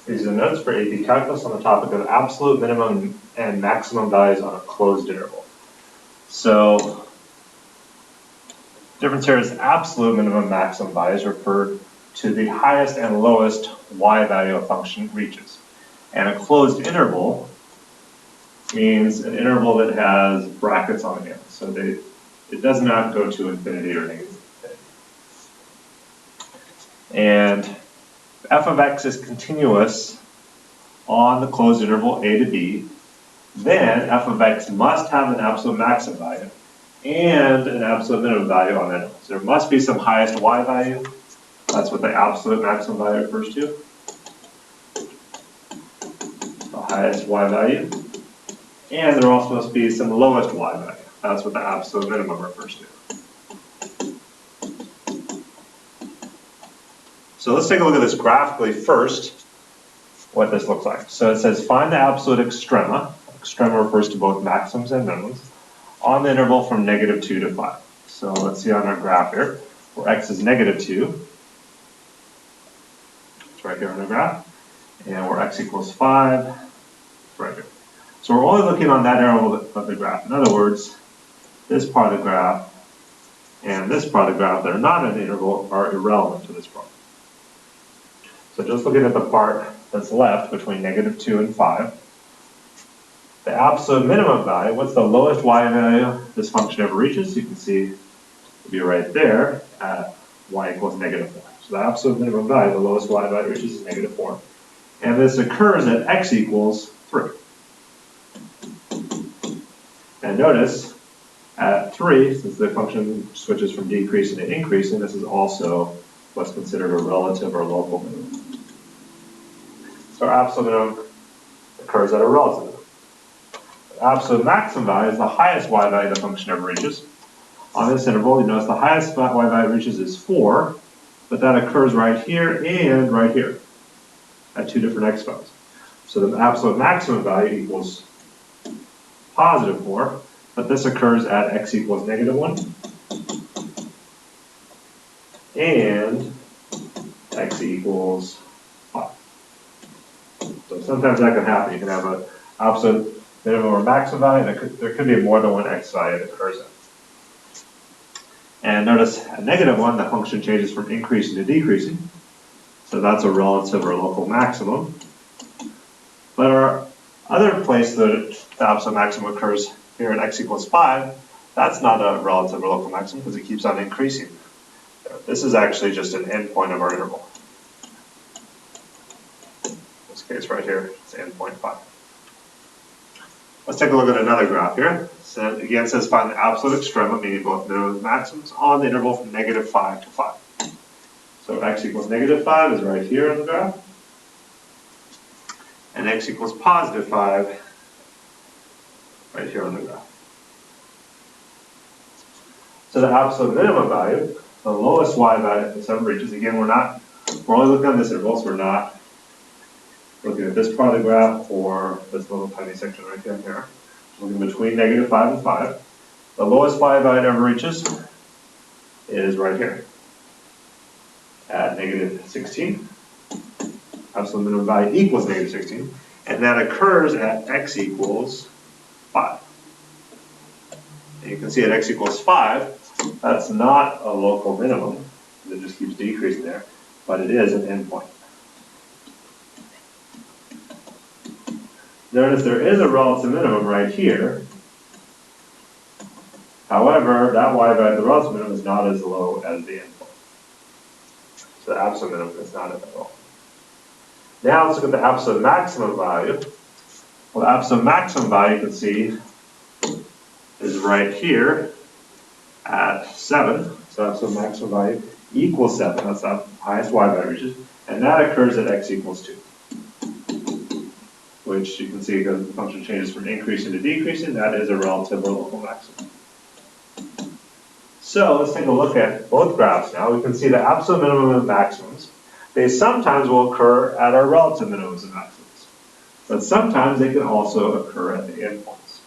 These are notes for AP Calculus on the topic of absolute minimum and maximum values on a closed interval. So, difference here is absolute minimum maximum values refer to the highest and lowest y value a function reaches. And a closed interval means an interval that has brackets on the end. So it does not go to infinity or negative infinity. And f of x is continuous on the closed interval a to b, then f of x must have an absolute maximum value and an absolute minimum value on that interval. So there must be some highest y value. That's what the absolute maximum value refers to. The highest y value. And there also must be some lowest y value. That's what the absolute minimum refers to. So let's take a look at this graphically first, what this looks like. So it says find the absolute extrema. Extrema refers to both maximums and minimums on the interval from -2 to 5. So let's see on our graph here, where x is -2. It's right here on the graph. And where x equals 5, it's right here. So we're only looking on that interval of the graph. In other words, this part of the graph and this part of the graph that are not in the interval are irrelevant to this problem. So just looking at the part that's left between -2 and 5, the absolute minimum value, what's the lowest y value this function ever reaches? You can see it would be right there at y equals -4. So the absolute minimum value, the lowest y value reaches is -4. And this occurs at x equals 3. And notice, at 3, since the function switches from decreasing to increasing, this is also what's considered a relative or local minimum. So our absolute minimum occurs at a relative minimum. The absolute maximum value is the highest y value the function ever reaches. On this interval, you notice the highest y value it reaches is 4, but that occurs right here and right here at two different x values. So the absolute maximum value equals +4, but this occurs at x equals -1 and x equals 5. So sometimes that can happen. You can have an absolute minimum or maximum value, and there could be more than one x value that occurs at. And notice at -1, the function changes from increasing to decreasing. So that's a relative or local maximum. But our other place that the absolute maximum occurs here at x equals 5, that's not a relative or local maximum because it keeps on increasing. This is actually just an endpoint of our interval. In this case right here, it's endpoint 5. Let's take a look at another graph here. So again, it says find the absolute extrema, meaning both minimums and maximums, on the interval from -5 to 5. So x equals -5 is right here on the graph. And x equals +5 right here on the graph. So the absolute minimum value, the lowest y value this ever reaches, again, we're only looking at this interval, so we're not looking at this part of the graph or this little tiny section right here and here. We're looking between -5 and 5. The lowest y value it ever reaches is right here at -16. Absolute minimum value equals -16, and that occurs at x equals 5. And you can see at x equals 5, that's not a local minimum, it just keeps decreasing there, but it is an endpoint. Notice there is a relative minimum right here. However, that y value, the relative minimum, is not as low as the endpoint. So the absolute minimum is not at all. Now let's look at the absolute maximum value. Well, the absolute maximum value you can see is right here at 7. So absolute maximum value equals 7. That's the highest y value reaches. And that occurs at x equals 2. Which you can see because the function changes from increasing to decreasing, that is a relative or local maximum. So let's take a look at both graphs now. We can see the absolute minimum and maximums. They sometimes will occur at our relative minimums and maximums, but sometimes they can also occur at the endpoints.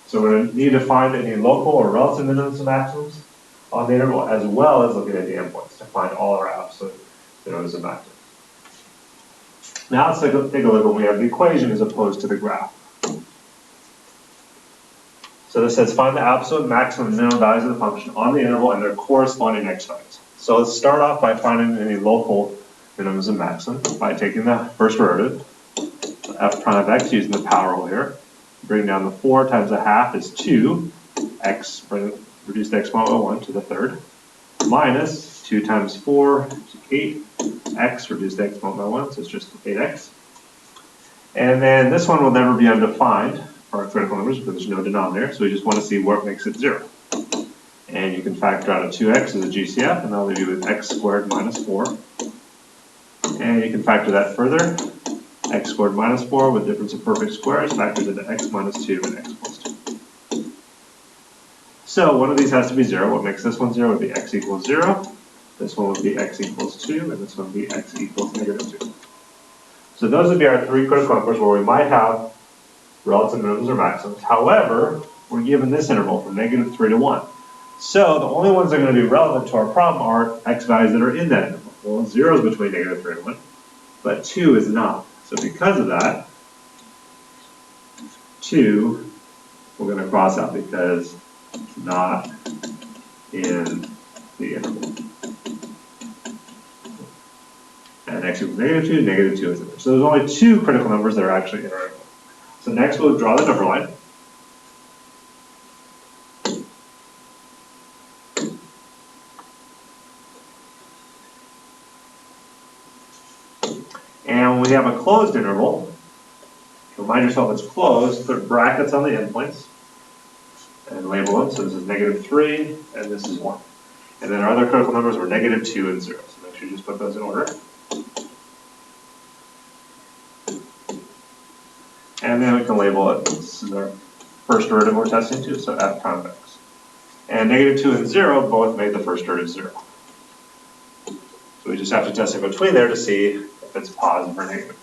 So we're going to need to find any local or relative minimums and maximums on the interval, as well as looking at the endpoints to find all our absolute minimums and maximums. Now let's take a look when we have the equation as opposed to the graph. So this says find the absolute maximum and minimum values of the function on the interval and their corresponding x values. So let's start off by finding any local minimums and maximums by taking the first derivative, so f prime of x using the power rule here. Bring down the 4 times a half is 2, x, reduce the exponent by 1 to the third, minus 2 times 4 is 8, x, reduce the exponent by 1, so it's just 8x. And then this one will never be undefined for our critical numbers because there's no denominator, so we just want to see what makes it 0. And you can factor out a 2x as a GCF, and that'll leave you with x squared minus 4. And you can factor that further. X squared minus 4 with difference of perfect squares factors into x minus 2 and x plus 2. So one of these has to be 0. What makes this one 0 would be x equals 0. This one would be x equals 2, and this one would be x equals negative 2. So those would be our 3 critical numbers where we might have relative minimums or maximums. However, we're given this interval from negative 3 to 1. So the only ones that are going to be relevant to our problem are x values that are in that interval. Well, 0 is between negative 3 and 1, but 2 is not. So because of that, 2 we're going to cross out because it's not in the interval. And x equals negative 2 is in there. So there's only 2 critical numbers that are actually in our interval. So next we'll draw the number line. And when we have a closed interval, remind yourself it's closed, put brackets on the endpoints and label them. So this is negative 3 and this is 1. And then our other critical numbers were negative 2 and 0. So make sure you just put those in order. And then we can label it, this is our first derivative we're testing to, so f prime of x. And negative 2 and 0 both made the first derivative 0. So we just have to test in between there to see if it's positive or negative.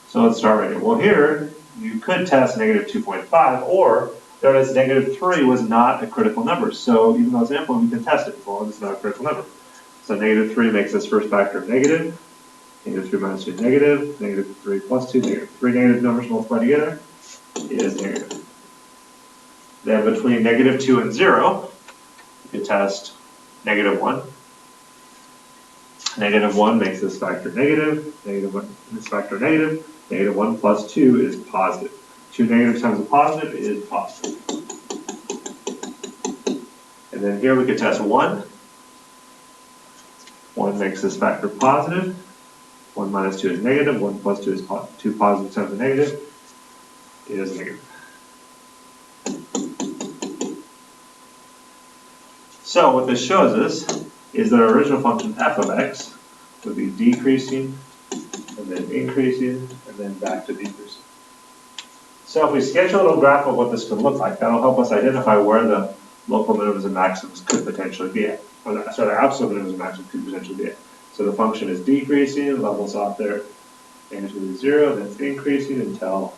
So let's start right here. Well, here you could test negative 2.5, or notice negative 3 was not a critical number. So even though it's ample, we can test it as long as it's not a critical number. So negative 3 makes this first factor negative. Negative 3 minus 2 is negative. Negative 3 plus 2, negative. 3 negative numbers multiplied together is negative. Then between negative 2 and 0, you can test negative 1. Negative 1 makes this factor negative. Negative 1 this factor negative. Negative 1 plus 2 is positive. 2 negatives times a positive is positive. And then here we could test 1. 1 makes this factor positive. 1 minus 2 is negative. 1 plus 2 is 2 positive times a negative is negative. So what this shows us is that our original function f of x would be decreasing and then increasing and then back to decreasing. So if we sketch a little graph of what this could look like, that'll help us identify where the local minimums and maximums could potentially be at, or the absolute minimums and maximums could potentially be at. So the function is decreasing, levels off there, negative 0, then it's increasing until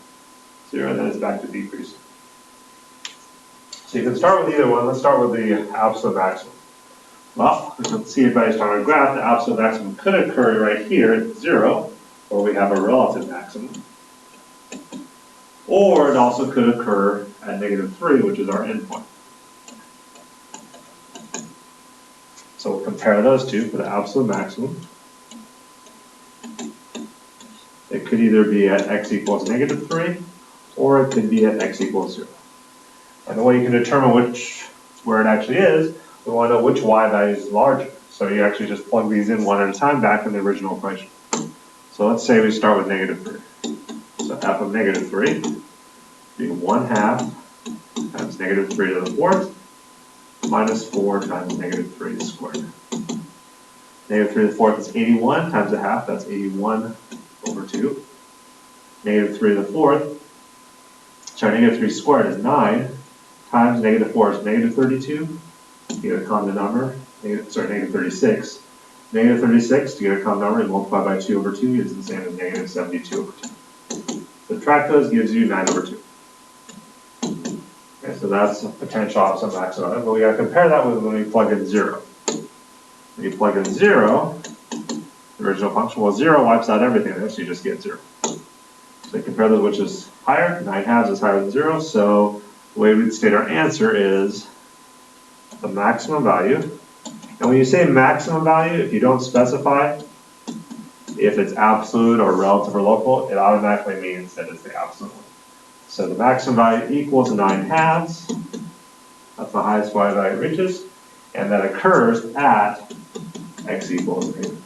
0, and then it's back to decreasing. So you can start with either one. Let's start with the absolute maximum. Well, we can see it based on our graph, the absolute maximum could occur right here at 0, where we have a relative maximum. Or it also could occur at negative 3, which is our endpoint. So we'll compare those two for the absolute maximum. It could either be at x equals negative 3, or it could be at x equals 0. And the way you can determine where it actually is, we want to know which y value is larger. So you actually just plug these in one at a time back in the original equation. So let's say we start with negative 3. So f of negative 3 would be 1/2 times negative 3 to the 4th minus 4 times negative 3 squared. Negative 3 to the 4th is 81 times a half, that's 81 over 2. Negative 3 to the 4th, negative 3 squared is 9 times negative 4 is negative 32. To get a common number, negative 36. Negative 36, to get a common number, and multiply by 2 over 2 is the same as negative 72 over 2. Subtract those gives you 9 over 2. Okay, so that's a potential absolute maximum. But we got to compare that with when we plug in 0. When you plug in 0, the original function? Well, 0 wipes out everything there, so you just get 0. So compare those, which is higher. 9/2 is higher than 0, so the way we'd state our answer is the maximum value. And when you say maximum value, if you don't specify if it's absolute or relative or local, it automatically means that it's the absolute one. So the maximum value equals 9/2. That's the highest y value it reaches, and that occurs at x equals -3.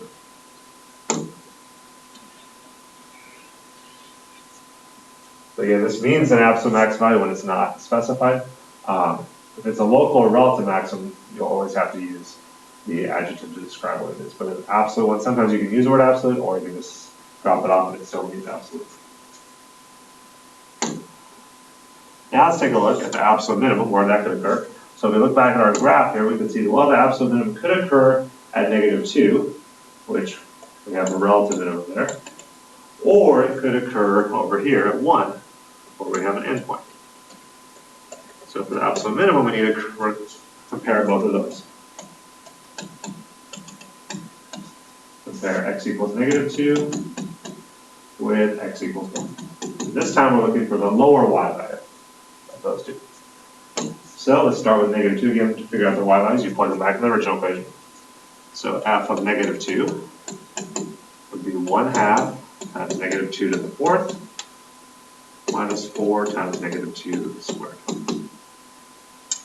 So again, this means an absolute max value when it's not specified. If it's a local or relative maximum, you'll always have to use the adjective to describe what it is. But an absolute one, sometimes you can use the word absolute, or you can just drop it off and it still means absolute. Now let's take a look at the absolute minimum, where that could occur. So if we look back at our graph here, we can see that, well, the absolute minimum could occur at -2, which we have a relative minimum there. Or it could occur over here at 1, where we have an endpoint. So for the absolute minimum, we need to compare both of those. Compare x equals -2 with x equals 1. This time we're looking for the lower y value of those two. So let's start with -2 again to figure out the y values. You plug them back in the original equation. So f of -2 would be 1/2 times -2 to the 4th minus 4 times -2 squared.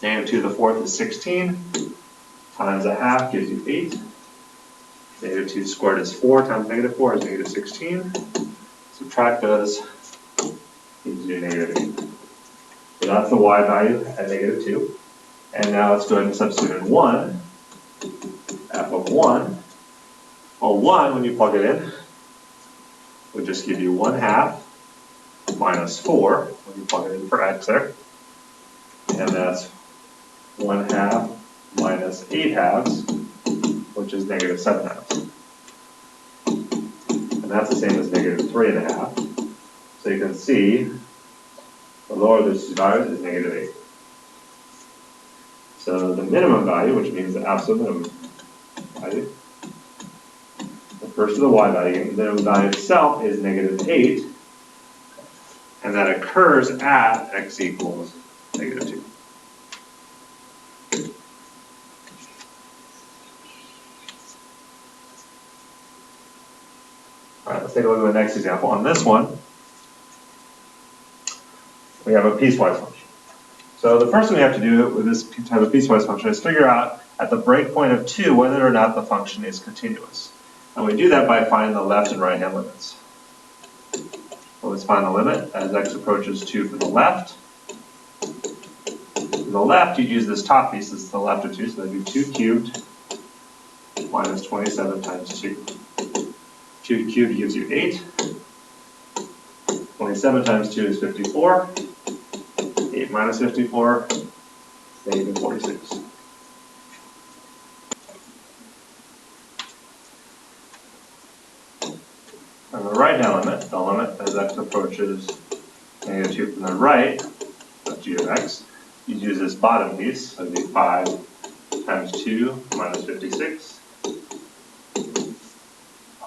-2 to the 4th is 16 times 1/2 gives you 8. -2 squared is 4 times -4 is -16. Subtract those, gives you -8. So that's the y value at -2. And now let's go ahead and substitute in 1. F of 1. Well, 1, when you plug it in, would just give you 1/2 minus 4, when you plug it in for x there. And that's 1/2 minus 8/2, which is -7/2. And that's the same as -3.5. So you can see the lower of those two values is -8. So the minimum value, which means the absolute minimum value, the first of the y value, the minimum value itself is -8, and that occurs at x equals -2. All right, let's take a look at the next example. On this one, we have a piecewise function. So the first thing we have to do with this type of piecewise function is figure out at the breakpoint of 2 whether or not the function is continuous. And we do that by finding the left and right hand limits. So let's find the limit as x approaches 2 from the left. From the left, you'd use this top piece, this is the left of 2, so that'd be 2 cubed minus 27 times 2. 2 cubed gives you 8. 27 times 2 is 54. 8 minus 54, -46. And the right-hand limit, the limit as x approaches -2 from the right of g of x, you use this bottom piece, so it'd be 5 times 2 minus 56.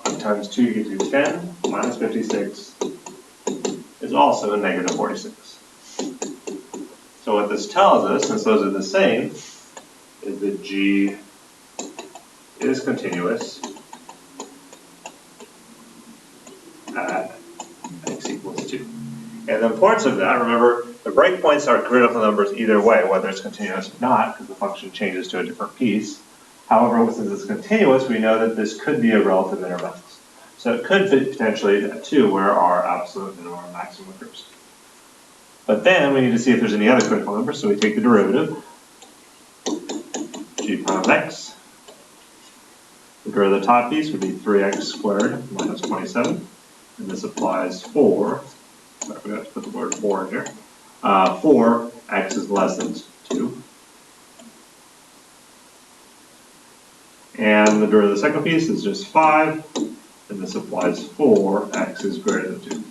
5 times 2 gives you 10, minus 56 is also a -46. So what this tells us, since those are the same, is that g is continuous at x equals 2. And the importance of that, remember, the breakpoints are critical numbers either way, whether it's continuous or not, because the function changes to a different piece. However, since it's continuous, we know that this could be a relative interval. So it could fit potentially at 2 where our absolute minimum or maximum occurs. But then we need to see if there's any other critical numbers, so we take the derivative, g prime of x. The derivative of the top piece would be 3x squared minus 27, and this applies for, I forgot to put the word 4 in here, for x is less than 2. And the derivative of the second piece is just 5, and this applies for x is greater than 2.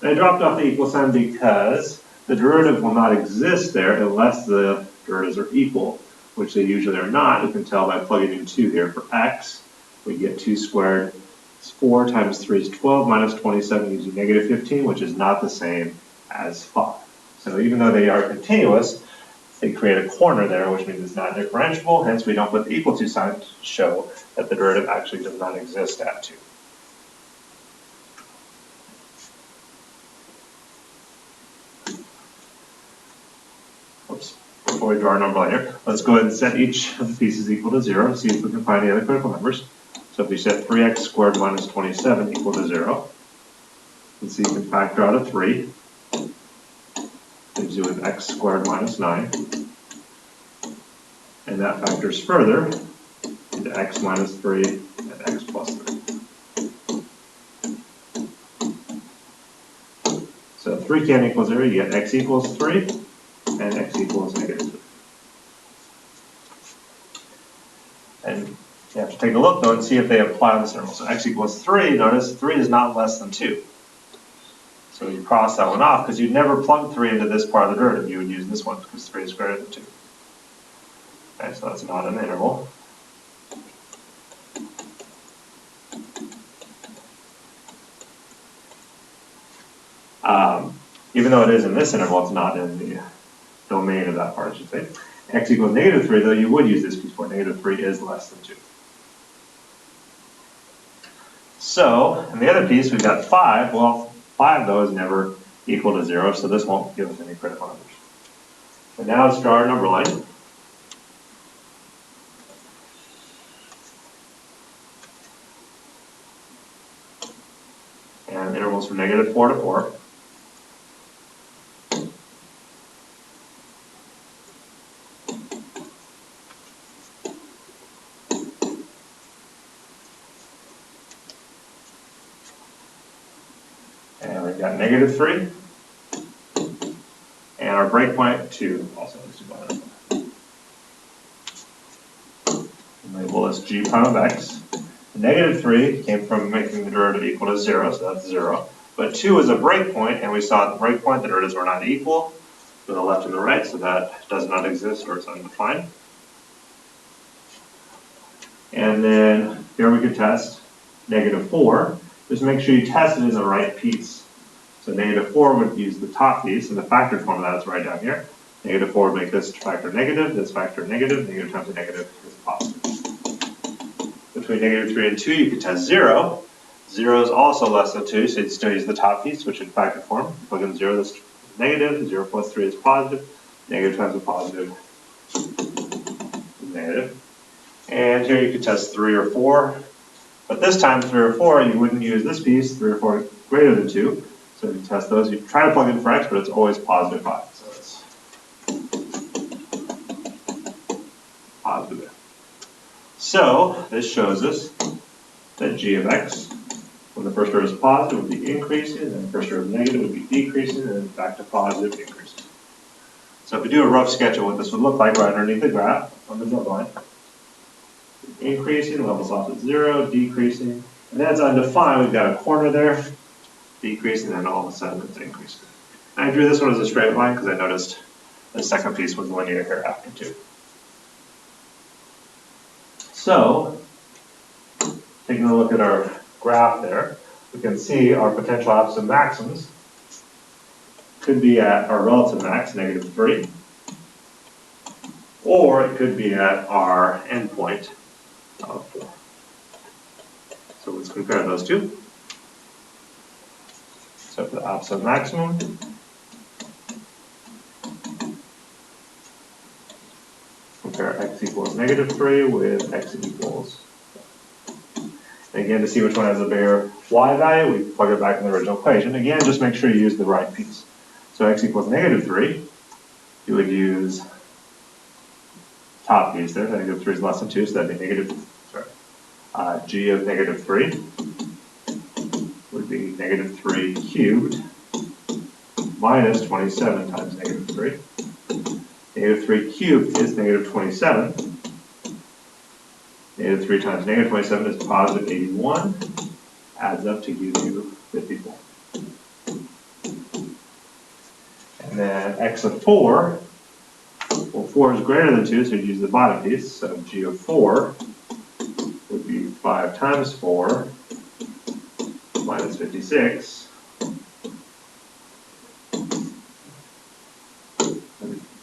And I dropped off the equal sign because the derivative will not exist there unless the derivatives are equal, which they usually are not. You can tell by plugging in 2 here. For x, we get 2 squared 4 times 3 is 12 minus 27 gives you negative 15, which is not the same as 5. So even though they are continuous, they create a corner there, which means it's not differentiable, hence we don't put the equal to sign to show that the derivative actually does not exist at 2. Oops. Before we draw our number line here, let's go ahead and set each of the pieces equal to 0, see if we can find the other critical numbers. So if we set 3x squared minus 27 equal to 0, let's see if we can factor out a 3. Leaves you with x squared minus 9. And that factors further into x minus 3 and x plus 3. So 3 can't equal 0, you get x equals 3 and x equals negative 3. And you have to take a look though and see if they apply on this interval. So x equals 3, notice 3 is not less than 2. So you cross that one off because you'd never plug 3 into this part of the derivative. You would use this one because 3 is greater than 2. Okay, so that's not an interval. Even though it is in this interval, it's not in the domain of that part, I should say. X equals negative 3, though, you would use this piece for negative 3 is less than 2. So, in the other piece, we've got 5. Well, 5, though, is never equal to 0, so this won't give us any critical numbers. And now let's draw our number line. And intervals from negative 4 to 4. And we've got negative 3. And our breakpoint 2 also needs to go on. Label this g prime of x. The negative 3 came from making the derivative equal to 0, so that's 0. But 2 is a breakpoint, and we saw at the breakpoint the derivatives were not equal to the left and the right, so that does not exist or it's undefined. And then here we could test negative 4. Just make sure you test it in the right piece. So negative 4 would use the top piece, and the factored form of that is right down here. Negative 4 would make this factor negative, this factor negative, negative times a negative is positive. Between negative 3 and 2, you could test 0. 0 is also less than 2, so you'd still use the top piece, which in factored form. Plug in 0, this is negative, 0 plus 3 is positive, negative times a positive is negative. And here you could test 3 or 4, but this time 3 or 4, you wouldn't use this piece, 3 or 4 greater than 2. So if you test those, you try to plug in for x, but it's always positive 5. So it's positive there. So this shows us that g of x, when the first derivative is positive, would be increasing, and the first derivative negative would be decreasing, and then back to positive, increasing. So if we do a rough sketch of what this would look like right underneath the graph on the middle line, increasing, levels off at 0, decreasing, and that's undefined. We've got a corner there, decreasing, and then all of a sudden it's increasing. And I drew this one as a straight line because I noticed the second piece was linear here after 2. So, taking a look at our graph there, we can see our potential absolute maxims could be at our relative max, negative 3, or it could be at our endpoint of 4. So let's compare those two. So for the absolute maximum, compare x equals negative 3 with x equals 4. And again, to see which one has a bigger y value, we plug it back in the original equation. Again, just make sure you use the right piece. So x equals negative 3, you would use top piece there. Negative 3 is less than 2, so that'd be negative, g of negative 3 would be negative 3 cubed minus 27 times negative 3. Negative 3 cubed is negative 27. Negative 3 times negative 27 is positive 81. Adds up to give you 54. And then x of 4, well 4 is greater than 2, so you'd use the bottom piece. So g of 4 would be 5 times 4 minus 56,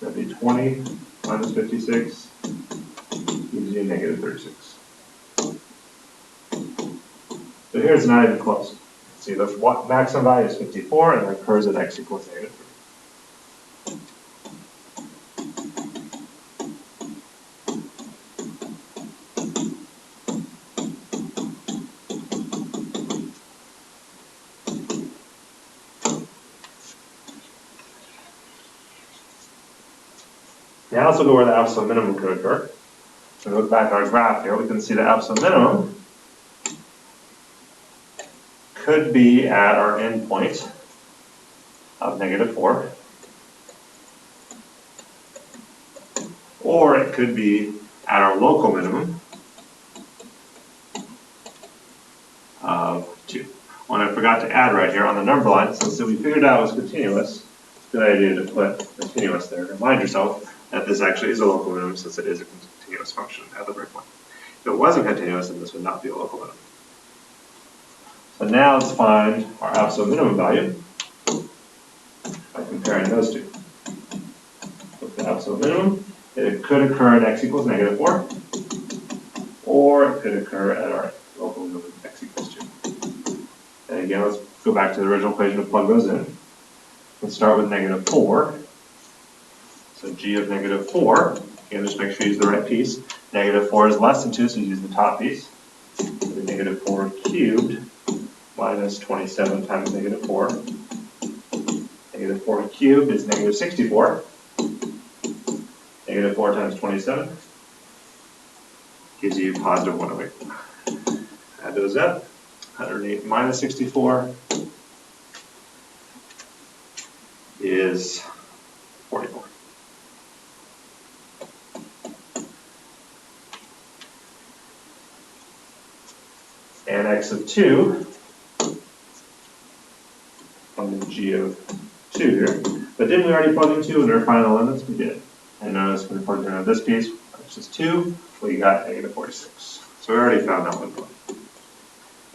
that'd be 20 minus 56 gives you a negative 36. So here it's not even close. See, the maximum value is 54 and it occurs at x equals negative 3. Now let's look at where the absolute minimum could occur. So we look back at our graph here, we can see the absolute minimum could be at our endpoint of negative 4, or it could be at our local minimum of 2. One I forgot to add right here on the number line, since we figured out it was continuous, it's a good idea to put continuous there. Remind yourself that this actually is a local minimum since it is a continuous function at the breakpoint. If it wasn't continuous, then this would not be a local minimum. So now let's find our absolute minimum value by comparing those two. With the absolute minimum, it could occur at x equals negative 4, or it could occur at our local minimum x equals 2. And again, let's go back to the original equation to plug those in. Let's start with negative 4. So g of negative 4, again, just make sure you use the right piece. Negative 4 is less than 2, so you use the top piece. So negative 4 cubed minus 27 times negative 4. Negative 4 cubed is negative 64. Negative 4 times 27 gives you positive 108. Add those up. 108 minus 64 is 44. And x of 2 from the g of 2 here. But didn't we already plug in 2 in our final limits? We did. And notice when we plugged in this piece, which is 2, we got negative 46. So we already found that one.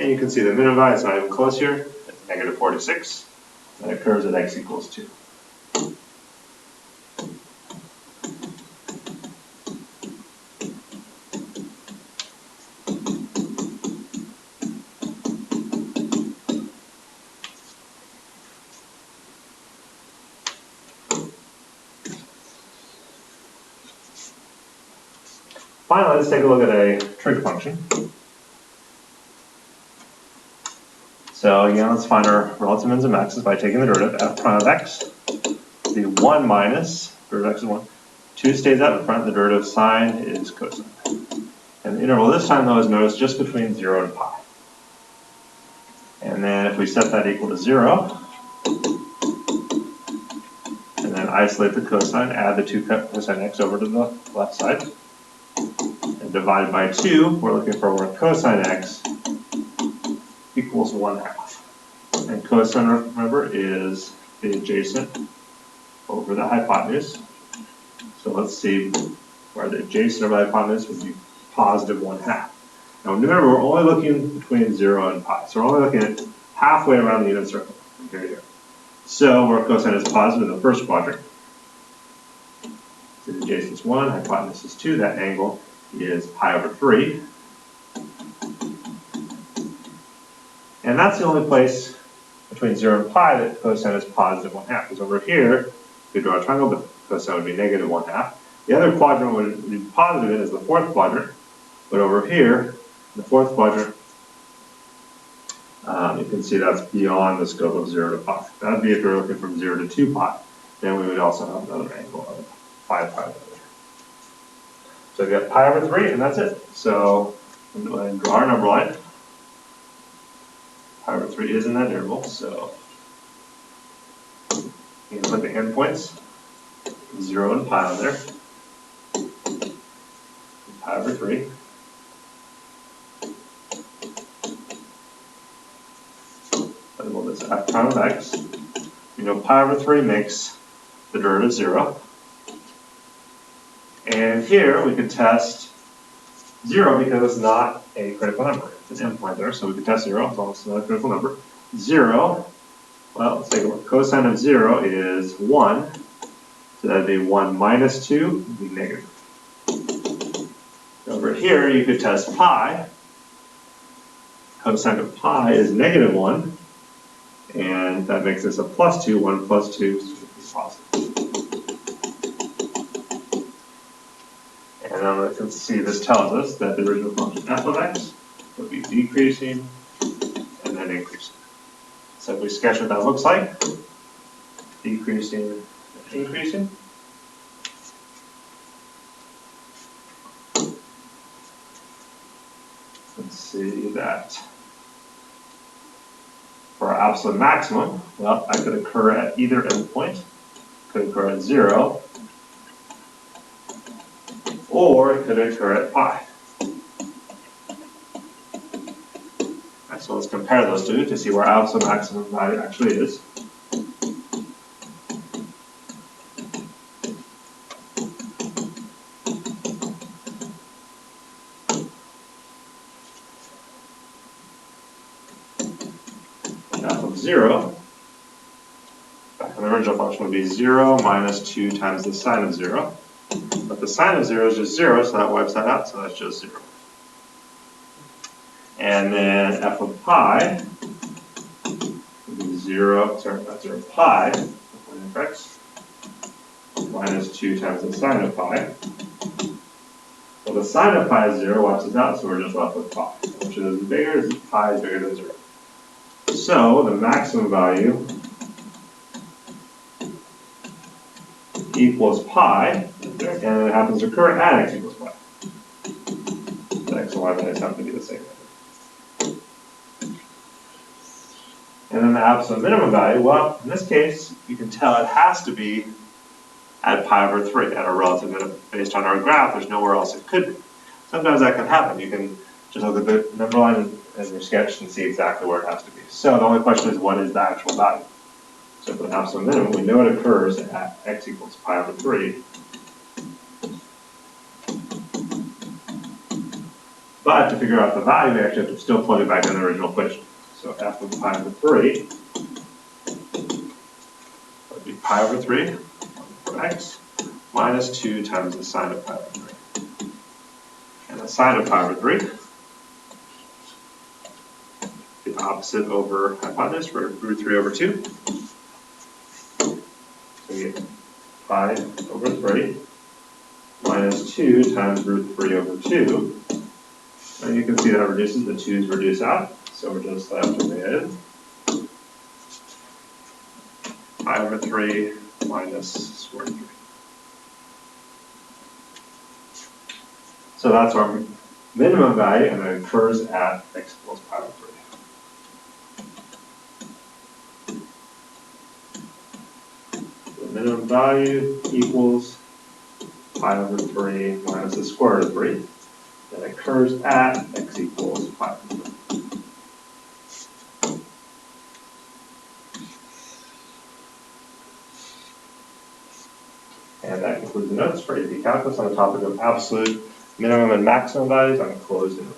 And you can see the minimum value is not even close here. It's negative 46. And it occurs at x equals 2. Finally, let's take a look at a trig function. So again, let's find our relative mins and maxes by taking the derivative f prime of x. The 1 minus, derivative of x is 1. 2 stays out in front, the derivative sign is cosine. And the interval this time, though, is noticed just between 0 and pi. And then if we set that equal to 0, and then isolate the cosine, add the 2 cosine x over to the left side, and divide by 2, we're looking for where cosine x equals 1/2. And cosine, remember, is the adjacent over the hypotenuse. So let's see where the adjacent over the hypotenuse would be positive 1/2. Now remember, we're only looking between 0 and pi. So we're only looking at halfway around the unit circle from here to here. So where cosine is positive in the first quadrant, so the adjacent is 1, hypotenuse is 2, that angle is pi over 3. And that's the only place between 0 and pi that cosine is positive 1/2. Because over here, if we draw a triangle, the cosine would be negative 1/2. The other quadrant would be positive in is the fourth quadrant. But over here, the fourth quadrant, you can see that's beyond the scope of 0 to pi. That would be if you're looking from 0 to 2 pi. Then we would also have another angle of 5 pi over there. So we got pi over 3, and that's it. So I'm going to draw our number line. Pi over 3 is in that interval, so you can put the endpoints, 0 and pi on there. Pi over 3. Label this f prime of x. You know pi over 3 makes the derivative 0. And here we could test 0 because it's not a critical number. an endpoint there, so we can test 0, it's also a critical number. 0, well, let's take a look. Cosine of 0 is 1, so that'd be 1 minus 2 would be negative. Over here, you could test pi. Cosine of pi is negative 1, and that makes this a plus 2. 1 plus 2 is positive. And now let's see, this tells us that the original function f of x would be decreasing and then increasing. So if we sketch what that looks like, decreasing and increasing. Let's see that for our absolute maximum, well, that could occur at either endpoint. Could occur at 0, or it could occur at pi. Right, so let's compare those two to see where our absolute maximum value actually is. F of 0, back in the original function, would be 0 minus 2 times the sine of 0. But the sine of 0 is just 0, so that wipes that out, so that's just 0. And then f of pi would be 0, sorry, not 0, pi, minus 2 times the sine of pi. Well, the sine of pi is 0, wipes it out, so we're just left with pi, which is bigger, pi is bigger than 0. So the maximum value equals pi, and it happens to occur at x equals pi. The x and y values happen to be the same. And then the absolute minimum value, well, in this case, you can tell it has to be at pi over 3, at a relative minimum. Based on our graph, there's nowhere else it could be. Sometimes that can happen. You can just look at the number line in your sketch and see exactly where it has to be. So the only question is, what is the actual value? So for the absolute minimum, we know it occurs at x equals pi over 3. But to figure out the value, we actually have to still plug it back in the original equation. So f of pi over 3 would be pi over 3 for x minus 2 times the sine of pi over 3. And the sine of pi over 3, the opposite over hypotenuse for root 3 over 2. So we get pi over 3 minus 2 times root 3 over 2. And you can see that reduces, the 2's reduce out. So we're just left with pi over 3 minus square root 3. So that's our minimum value, and it occurs at x equals pi over 3. The minimum value equals pi over 3 minus the square root of 3. That occurs at x equals pi over 3. And that concludes the notes for AP Calculus on the topic of absolute minimum and maximum values. I'm going to close the notes.